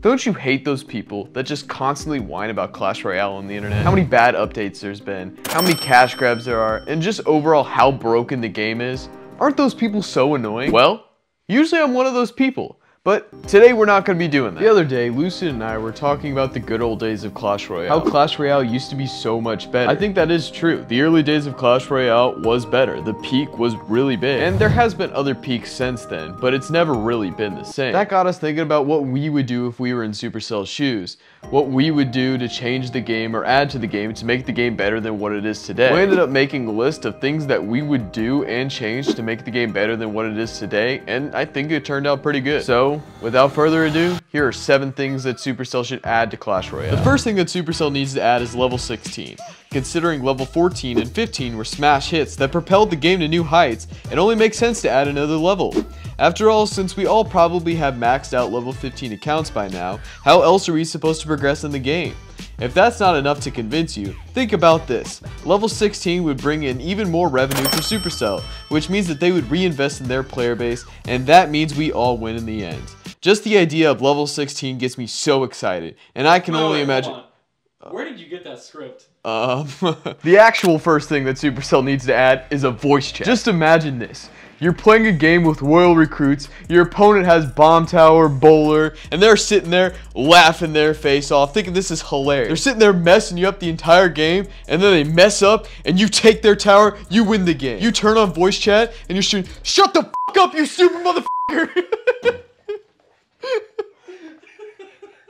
Don't you hate those people that just constantly whine about Clash Royale on the internet? How many bad updates there's been, how many cash grabs there are, and just overall how broken the game is? Aren't those people so annoying? Well, usually I'm one of those people. But today we're not going to be doing that. The other day, Lucid and I were talking about the good old days of Clash Royale. How Clash Royale used to be so much better. I think that is true. The early days of Clash Royale was better. The peak was really big. And there has been other peaks since then, but it's never really been the same. That got us thinking about what we would do if we were in Supercell's shoes. What we would do to change the game or add to the game to make the game better than what it is today. We ended up making a list of things that we would do and change to make the game better than what it is today, and I think it turned out pretty good. So, without further ado, here are 7 things that Supercell should add to Clash Royale. The first thing that Supercell needs to add is level 16. Considering level 14 and 15 were smash hits that propelled the game to new heights, it only makes sense to add another level. After all, since we all probably have maxed out level 15 accounts by now, how else are we supposed to progress in the game? If that's not enough to convince you, think about this. Level 16 would bring in even more revenue for Supercell, which means that they would reinvest in their player base, and that means we all win in the end. Just the idea of level 16 gets me so excited, and I can only imagine... Where did you get that script? The actual first thing that Supercell needs to add is a voice chat. Just imagine this. You're playing a game with royal recruits, your opponent has bomb tower, bowler, and they're sitting there laughing their face off, thinking this is hilarious. They're sitting there messing you up the entire game, and then they mess up, and you take their tower, you win the game. You turn on voice chat, and you're shooting, shut the f*** up, you stupid motherfucker!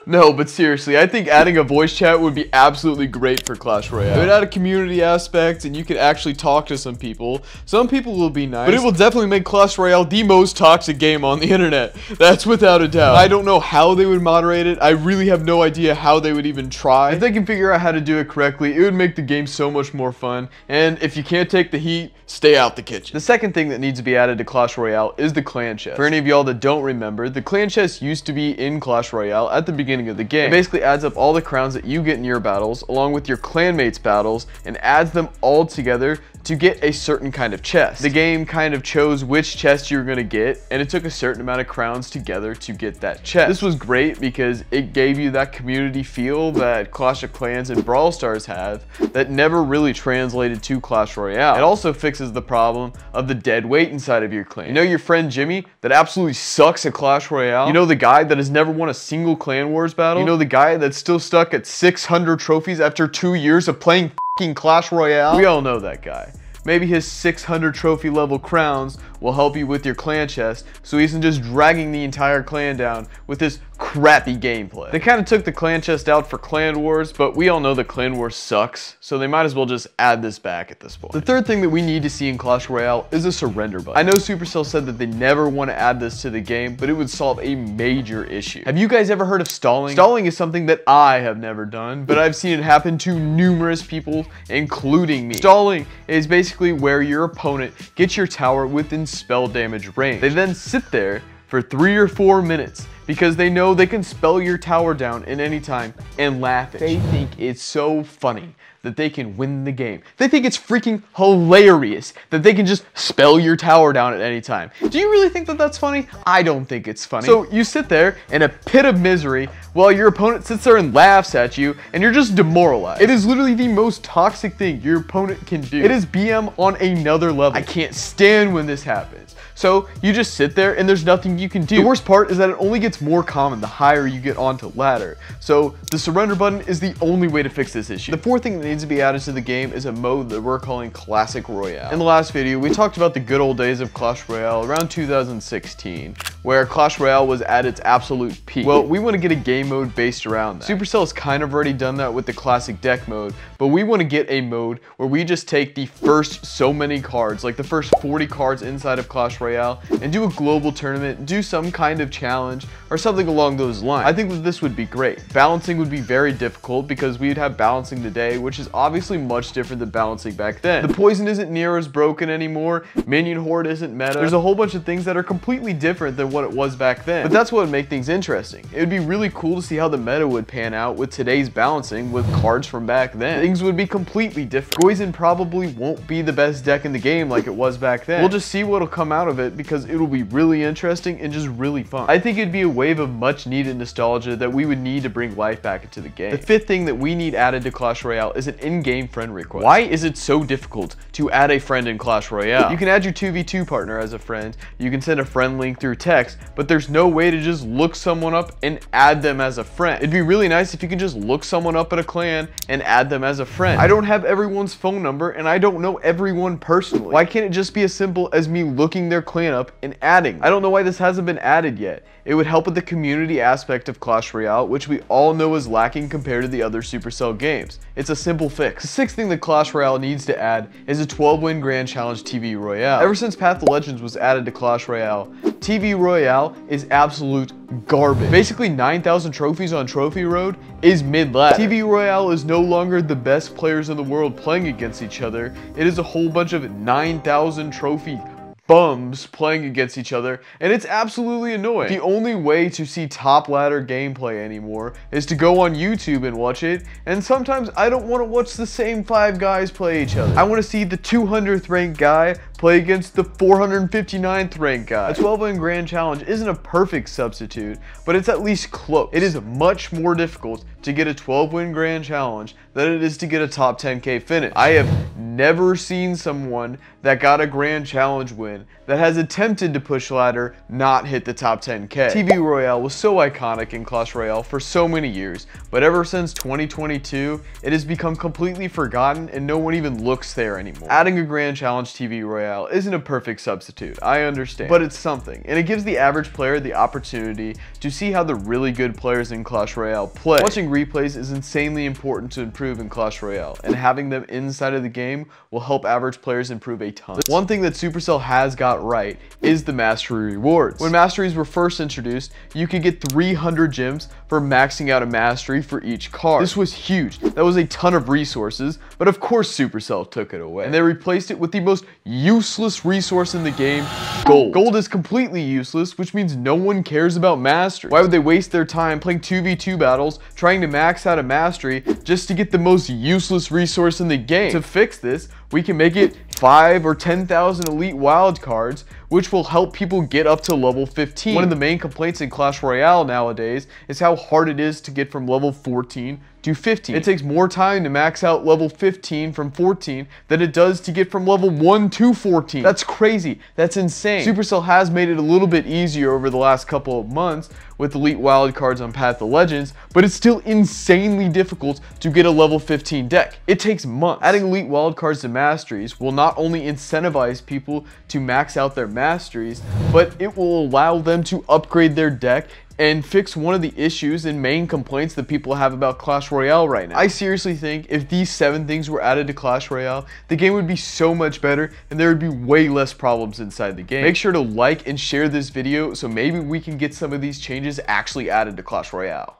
No, but seriously, I think adding a voice chat would be absolutely great for Clash Royale. It would add a community aspect, and you could actually talk to some people. Some people will be nice, but it will definitely make Clash Royale the most toxic game on the internet. That's without a doubt. I don't know how they would moderate it. I really have no idea how they would even try. If they can figure out how to do it correctly, it would make the game so much more fun. And if you can't take the heat, stay out the kitchen. The second thing that needs to be added to Clash Royale is the clan chest. For any of y'all that don't remember, the clan chest used to be in Clash Royale at the beginning of the game. It basically adds up all the crowns that you get in your battles along with your clanmates battles and adds them all together to get a certain kind of chest. The game kind of chose which chest you were going to get, and it took a certain amount of crowns together to get that chest. This was great because it gave you that community feel that Clash of Clans and Brawl Stars have that never really translated to Clash Royale. It also fixes the problem of the dead weight inside of your clan. You know your friend Jimmy that absolutely sucks at Clash Royale? You know the guy that has never won a single Clan Wars battle? You know the guy that's still stuck at 600 trophies after 2 years of playing Clash Royale? We all know that guy. Maybe his 600 trophy level crowns will help you with your clan chest, so he isn't just dragging the entire clan down with this crappy gameplay. They kind of took the clan chest out for Clan Wars, but we all know that Clan Wars sucks, so they might as well just add this back at this point. The third thing that we need to see in Clash Royale is a surrender button. I know Supercell said that they never want to add this to the game, but it would solve a major issue. Have you guys ever heard of stalling? Stalling is something that I have never done, but I've seen it happen to numerous people, including me. Stalling is basically where your opponent gets your tower within spell damage range. They then sit there for 3 or 4 minutes because they know they can spell your tower down at any time and laugh at you. They think it's so funny that they can win the game. They think it's freaking hilarious that they can just spell your tower down at any time. Do you really think that that's funny? I don't think it's funny. So you sit there in a pit of misery while your opponent sits there and laughs at you, and you're just demoralized. It is literally the most toxic thing your opponent can do. It is BM on another level. I can't stand when this happens. So you just sit there and there's nothing you can do. The worst part is that it only gets more common the higher you get onto ladder. So the surrender button is the only way to fix this issue. The fourth thing that needs to be added to the game is a mode that we're calling Classic Royale. In the last video, we talked about the good old days of Clash Royale around 2016, where Clash Royale was at its absolute peak. Well, we want to get a game mode based around that. Supercell has kind of already done that with the Classic Deck mode, but we want to get a mode where we just take the first so many cards, like the first 40 cards inside of Clash Royale, and do a global tournament, do some kind of challenge, or something along those lines. I think that this would be great. Balancing would be very difficult because we'd have balancing today, which is obviously much different than balancing back then. The poison isn't near as broken anymore, minion horde isn't meta, there's a whole bunch of things that are completely different than what it was back then. But that's what would make things interesting. It would be really cool cool to see how the meta would pan out with today's balancing with cards from back then. Things would be completely different. Goizen probably won't be the best deck in the game like it was back then. We'll just see what'll come out of it because it'll be really interesting and just really fun. I think it'd be a wave of much needed nostalgia that we would need to bring life back into the game. The fifth thing that we need added to Clash Royale is an in-game friend request. Why is it so difficult to add a friend in Clash Royale? You can add your 2v2 partner as a friend, you can send a friend link through text, but there's no way to just look someone up and add them as a friend. It'd be really nice if you could just look someone up at a clan and add them as a friend. I don't have everyone's phone number and I don't know everyone personally. Why can't it just be as simple as me looking their clan up and adding? I don't know why this hasn't been added yet. It would help with the community aspect of Clash Royale, which we all know is lacking compared to the other Supercell games. It's a simple fix. The sixth thing that Clash Royale needs to add is a 12-win Grand Challenge TV Royale. Ever since Path of Legends was added to Clash Royale, TV Royale is absolute garbage. Basically 9,000 trophies on Trophy Road is mid-ladder. TV Royale is no longer the best players in the world playing against each other. It is a whole bunch of 9,000 trophy bums playing against each other, and it's absolutely annoying. The only way to see top ladder gameplay anymore is to go on YouTube and watch it, and sometimes I don't want to watch the same 5 guys play each other. I want to see the 200th ranked guy play against the 459th ranked guy. A 12-win Grand Challenge isn't a perfect substitute, but it's at least close. It is much more difficult to get a 12-win Grand Challenge than it is to get a top 10k finish. I have never seen someone that got a Grand Challenge win that has attempted to push ladder not hit the top 10k. TV Royale was so iconic in Clash Royale for so many years, but ever since 2022, it has become completely forgotten and no one even looks there anymore. Adding a Grand Challenge TV Royale isn't a perfect substitute, I understand, but it's something, and it gives the average player the opportunity to see how the really good players in Clash Royale play. Watching replays is insanely important to improve in Clash Royale, and having them inside of the game will help average players improve a ton. One thing that Supercell has got right is the mastery rewards. When masteries were first introduced, you could get 300 gems for maxing out a mastery for each card. This was huge. That was a ton of resources, but of course Supercell took it away, and they replaced it with the most useless resource in the game, gold. Gold is completely useless, which means no one cares about mastery. Why would they waste their time playing 2v2 battles trying to max out a mastery just to get the most useless resource in the game? To fix this, we can make it 5 or 10,000 elite wild cards, which will help people get up to level 15. One of the main complaints in Clash Royale nowadays is how hard it is to get from level 14 to 15. It takes more time to max out level 15 from 14 than it does to get from level 1 to 14. That's crazy. That's insane. Supercell has made it a little bit easier over the last couple of months with elite wildcards on Path of Legends, but it's still insanely difficult to get a level 15 deck. It takes months. Adding elite wildcards to masteries will not only incentivize people to max out their masteries, but it will allow them to upgrade their deck and fix one of the issues and main complaints that people have about Clash Royale right now. I seriously think if these 7 things were added to Clash Royale, the game would be so much better and there would be way less problems inside the game. Make sure to like and share this video so maybe we can get some of these changes actually added to Clash Royale.